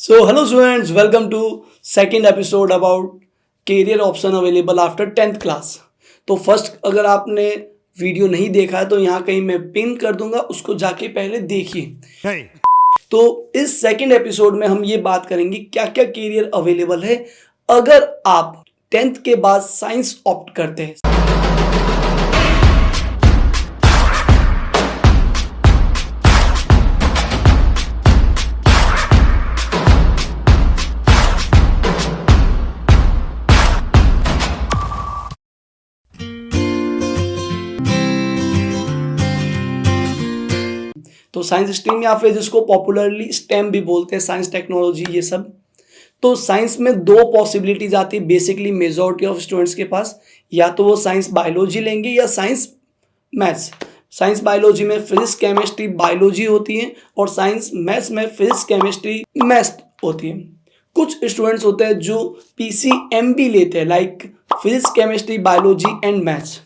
So, hello students, welcome to second episode about career option available after 10th class. तो first अगर आपने video नहीं देखा है तो यहाँ कहीं मैं पिन कर दूंगा, उसको जाके पहले देखिए। तो इस सेकंड एपिसोड में हम ये बात करेंगे क्या क्या कैरियर अवेलेबल है अगर आप 10th के बाद साइंस ऑप्ट करते हैं। तो साइंस स्ट्रीम या फिर जिसको पॉपुलरली स्टेम भी बोलते हैं, साइंस टेक्नोलॉजी ये सब। तो साइंस में दो पॉसिबिलिटीज आती है बेसिकली मेजॉरिटी ऑफ स्टूडेंट्स के पास, या तो वो साइंस बायोलॉजी लेंगे या साइंस मैथ्स। साइंस बायोलॉजी में फिजिक्स केमिस्ट्री बायोलॉजी होती है और साइंस मैथ्स में फिजिक्स केमिस्ट्री मैथ्स होती है। कुछ स्टूडेंट्स होते हैं जो PCMB लेते हैं, like physics chemistry biology and maths.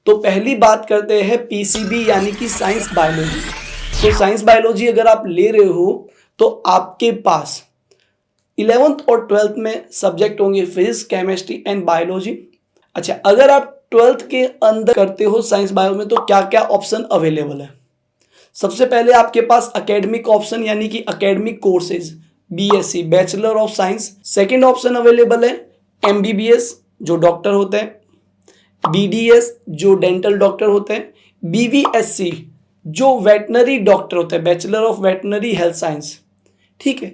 तो पहली बात करते हैं PCB यानी कि साइंस बायोलॉजी। तो साइंस बायोलॉजी अगर आप ले रहे हो तो आपके पास 11th और 12th में सब्जेक्ट होंगे फिजिक्स केमिस्ट्री एंड बायोलॉजी। अच्छा, अगर आप 12th के अंदर करते हो साइंस बायो में तो क्या क्या ऑप्शन अवेलेबल है। सबसे पहले आपके पास एकेडमिक ऑप्शन यानी कि academic courses BSc bachelor of science. Second option available है MBBS जो डॉक्टर होते हैं, BDS जो डेंटल डॉक्टर होते हैं, BVSc जो वेटनरी डॉक्टर होते हैं, bachelor of veterinary health science. ठीक है,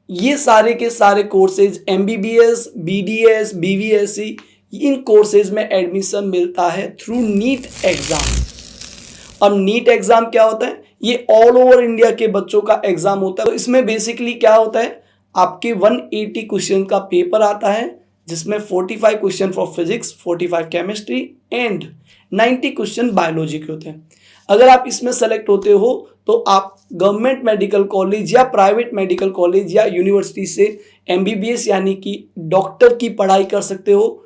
ये सारे के सारे कोर्सेज MBBS, BDS, BVSc इन कोर्सेज में एडमिशन मिलता है थ्रू नीट एग्जाम। अब नीट एग्जाम क्या होता है, ये ऑल ओवर इंडिया के बच्चों का एग्जाम होता है। तो इसमें बेसिकली क्या होता है, आपके 180 क्वेश्चन का पेपर आता है जिसमें 45 question for physics, 45 chemistry and 90 question biology के होते हैं। अगर आप इसमें सेलेक्ट होते हो तो आप गवर्नमेंट मेडिकल कॉलेज या प्राइवेट मेडिकल कॉलेज या यूनिवर्सिटी से MBBS यानी कि डॉक्टर की पढ़ाई कर सकते हो,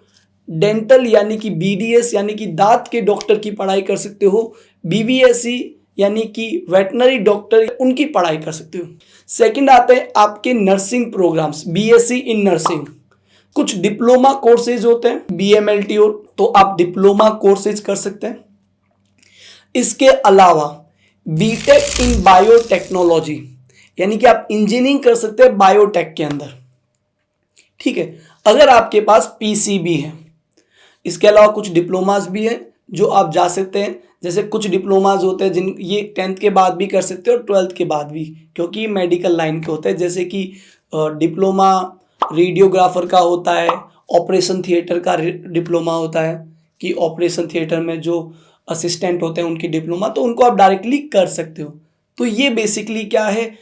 डेंटल यानी कि BDS यानी कि दांत के डॉक्टर की पढ़ाई कर सकते हो, BVSc यानी कि वेटनरी डॉक्टर उनकी पढ़ाई कर सकते हो। सेकंड आते हैं आपके nursing programmes, BSc in nursing. कुछ डिप्लोमा कोर्सेज होते हैं BMLT, और तो आप डिप्लोमा कोर्सेज कर सकते हैं। इसके अलावा BTech इन बायोटेक्नोलॉजी यानी कि आप इंजीनियरिंग कर सकते हैं बायोटेक के अंदर। ठीक है, अगर आपके पास PCB है। इसके अलावा कुछ डिप्लोमास भी हैं जो आप जा सकते हैं, जैसे कुछ डिप्लोमास होते हैं जिन ये 10th के बाद भी कर सकते हैं और 12th के बाद भी, क्योंकि मेडिकल लाइन के होते हैं। जैसे कि डिप्लोमा रेडियोग्राफर का होता है, ऑपरेशन थिएटर का डिप्लोमा होता है कि ऑपरेशन थिएटर में जो असिस्टेंट होते हैं उनकी डिप्लोमा, तो उनको आप डायरेक्टली कर सकते हो। तो ये बेसिकली क्या है,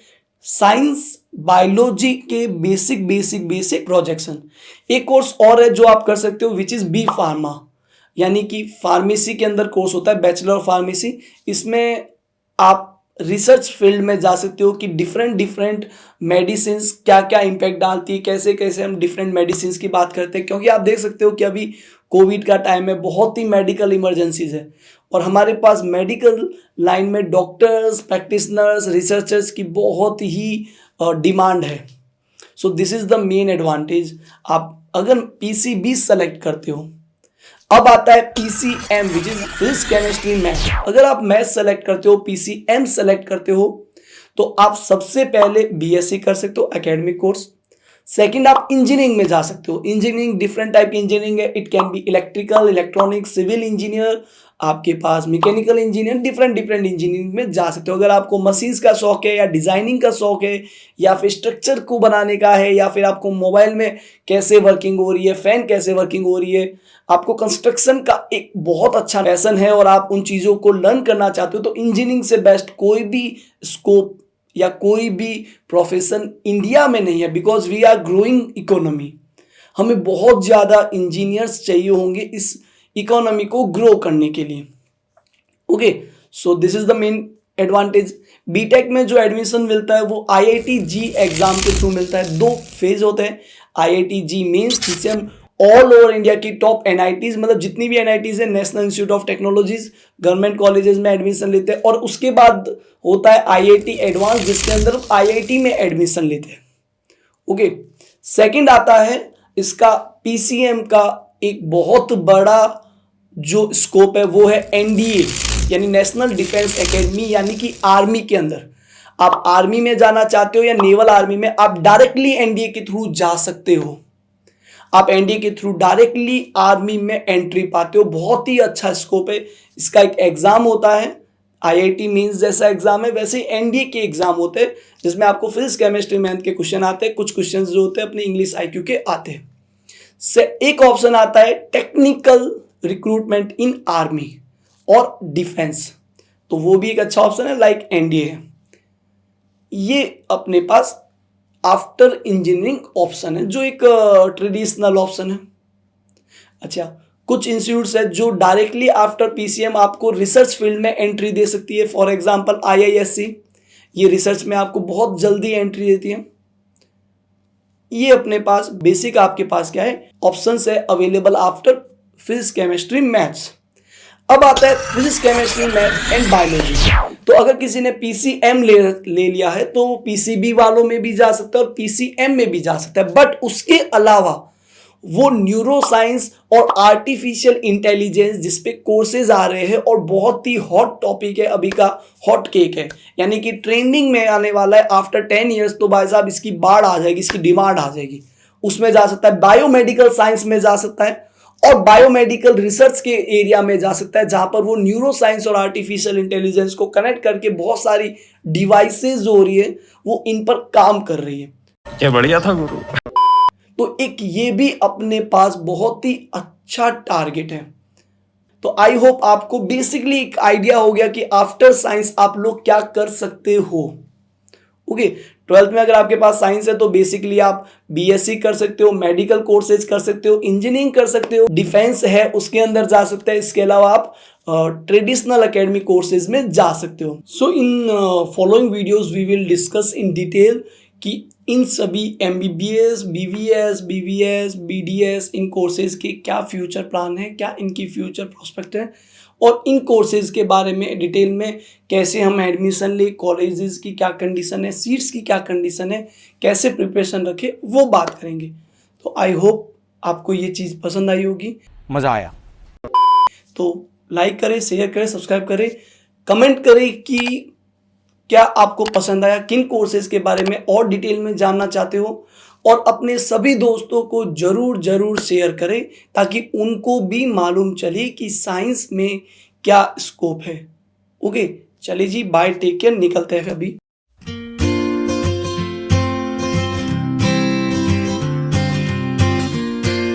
साइंस बायोलॉजी के बेसिक प्रोजेक्शन। एक कोर्स और है जो आप कर सकते हो विच इज़ B फार्मा यानी कि फार्मेसी के अंदर कोर्स होता है, बैचलर ऑफ फार्मेसी। इसमें आप रिसर्च फील्ड में जा सकते हो कि डिफरेंट मेडिसिन क्या क्या इम्पैक्ट डालती है, कैसे कैसे हम डिफरेंट मेडिसिन की बात करते हैं। क्योंकि आप देख सकते हो कि अभी कोविड का टाइम है, बहुत ही मेडिकल इमरजेंसीज है और हमारे पास मेडिकल लाइन में डॉक्टर्स, प्रैक्टिशनर्स, रिसर्चर्स की बहुत ही डिमांड है। So this is the main advantage आप अगर PCB सेलेक्ट करते हो। अब आता है PCM which is physics chemistry math. अगर आप मैथ सेलेक्ट करते हो, PCM सेलेक्ट करते हो, तो आप सबसे पहले BSc कर सकते हो एकेडमिक कोर्स। सेकंड, आप इंजीनियरिंग में जा सकते हो। इंजीनियरिंग डिफरेंट टाइप की इंजीनियरिंग है, it can be electrical, electronics, civil engineer, आपके पास मैकेनिकल इंजीनियर, डिफरेंट इंजीनियरिंग में जा सकते हो। अगर आपको मशीन्स का शौक है या डिजाइनिंग का शौक है या फिर स्ट्रक्चर को बनाने का है या फिर आपको मोबाइल में कैसे वर्किंग हो रही है, फैन कैसे वर्किंग हो रही है, आपको कंस्ट्रक्शन का एक बहुत अच्छा पैशन है और आप उन चीज़ों को लर्न करना चाहते हो, तो इंजीनियरिंग से बेस्ट कोई भी स्कोप या कोई भी प्रोफेशन इंडिया में नहीं है। Because we are growing economy, हमें बहुत ज़्यादा इंजीनियर्स चाहिए होंगे इस इकोनॉमी को ग्रो करने के लिए। Okay, so this is the main advantage. BTech में जो एडमिशन मिलता है वो IIT-JEE एग्जाम के थ्रू मिलता है। 2 फेज होते हैं, IIT-JEE मेंस जिससे हम ऑल ओवर इंडिया की टॉप NITs, मतलब जितनी भी NITs है, national institute of technologies, government colleges में एडमिशन लेते हैं। और उसके बाद होता है IIT एडवांस जिसके अंदर IIT में एडमिशन लेते हैं। ओके, सेकंड आता है इसका पीसीएम का एक बहुत बड़ा जो स्कोप है वो है एनडीए यानी नेशनल डिफेंस एकेडमी, यानी कि आर्मी के अंदर आप आर्मी में जाना चाहते हो या नेवल आर्मी में, आप डायरेक्टली एनडीए के थ्रू जा सकते हो। आप एनडीए के थ्रू डायरेक्टली आर्मी में एंट्री पाते हो। बहुत ही अच्छा स्कोप है। इसका एक एग्जाम होता है, आईआईटी मींस जैसा एग्जाम है वैसे ही एनडीए के एग्जाम होते हैं, जिसमें आपको फिजिक्स केमिस्ट्री मैथ के क्वेश्चन आते हैं, कुछ क्वेश्चन जो होते हैं अपने इंग्लिश आईक्यू के आते हैं। से एक ऑप्शन आता है टेक्निकल रिक्रूटमेंट इन आर्मी और डिफेंस, तो वो भी एक अच्छा ऑप्शन है, लाइक एनडीए है। ये अपने पास आफ्टर इंजीनियरिंग ऑप्शन है जो एक ट्रेडिशनल ऑप्शन है। अच्छा, कुछ इंस्टीट्यूट्स है जो डायरेक्टली आफ्टर पीसीएम आपको रिसर्च फील्ड में एंट्री दे सकती है। फॉर एग्जांपल आईआईएससी, ये रिसर्च में आपको बहुत जल्दी एंट्री देती है। ये अपने पास बेसिक आपके पास क्या है ऑप्शंस है available after physics chemistry maths. अब आता है physics chemistry math and biology. तो अगर किसी ने पीसीएम ले लिया है तो वो पीसीबी वालों में भी जा सकता है और पीसीएम में भी जा सकता है, बट उसके अलावा वो न्यूरो साइंस और आर्टिफिशियल इंटेलिजेंस जिस पे कोर्सेज आ रहे हैं और बहुत ही हॉट टॉपिक है, अभी का हॉट केक है, यानी कि ट्रेंडिंग में आने वाला है। आफ्टर 10 ईयर्स तो भाई साहब इसकी बाढ़ आ जाएगी, इसकी डिमांड आ जाएगी। उसमें जा सकता है, बायोमेडिकल साइंस में जा सकता है और बायोमेडिकल रिसर्च के एरिया में जा सकता है, जहां पर वो न्यूरो साइंस और आर्टिफिशियल इंटेलिजेंस को कनेक्ट करके बहुत सारी डिवाइसेस जो हो रही है वो इन पर काम कर रही है। क्या बढ़िया था गुरु। तो एक ये भी अपने पास बहुत ही अच्छा टारगेट है। तो आई होप आपको बेसिकली एक आइडिया हो गया कि आफ्टर साइंस आप लोग क्या कर सकते हो। ओके, 12th में अगर आपके पास साइंस है तो बेसिकली आप बीएससी कर सकते हो, मेडिकल कोर्सेज कर सकते हो, इंजीनियरिंग कर सकते हो, डिफेंस है उसके अंदर जा सकते हैं। इसके अलावा आप ट्रेडिशनल एकेडमिक कोर्सेज में जा सकते हो। So in following videos we will discuss in detail कि इन सभी एमबीबीएस, बीवीएस, बीडीएस इन कोर्सेज के क्या फ्यूचर प्लान है, क्या इनकी फ्यूचर प्रोस्पेक्ट है और इन कोर्सेज के बारे में डिटेल में कैसे हम एडमिशन ले, कॉलेजेस की क्या कंडीशन है, सीट्स की क्या कंडीशन है, कैसे प्रिपरेशन रखें, वो बात करेंगे। तो आई होप आपको ये चीज़ पसंद आई होगी, मजा आया। तो लाइक करें, शेयर करें, सब्सक्राइब करें, कमेंट करें कि क्या आपको पसंद आया, किन कोर्सेज के बारे में और डिटेल में जानना चाहते हो, और अपने सभी दोस्तों को जरूर शेयर करें ताकि उनको भी मालूम चले कि साइंस में क्या स्कोप है। ओके, चलिए जी, बाय, टेक केयर, निकलते हैं अभी।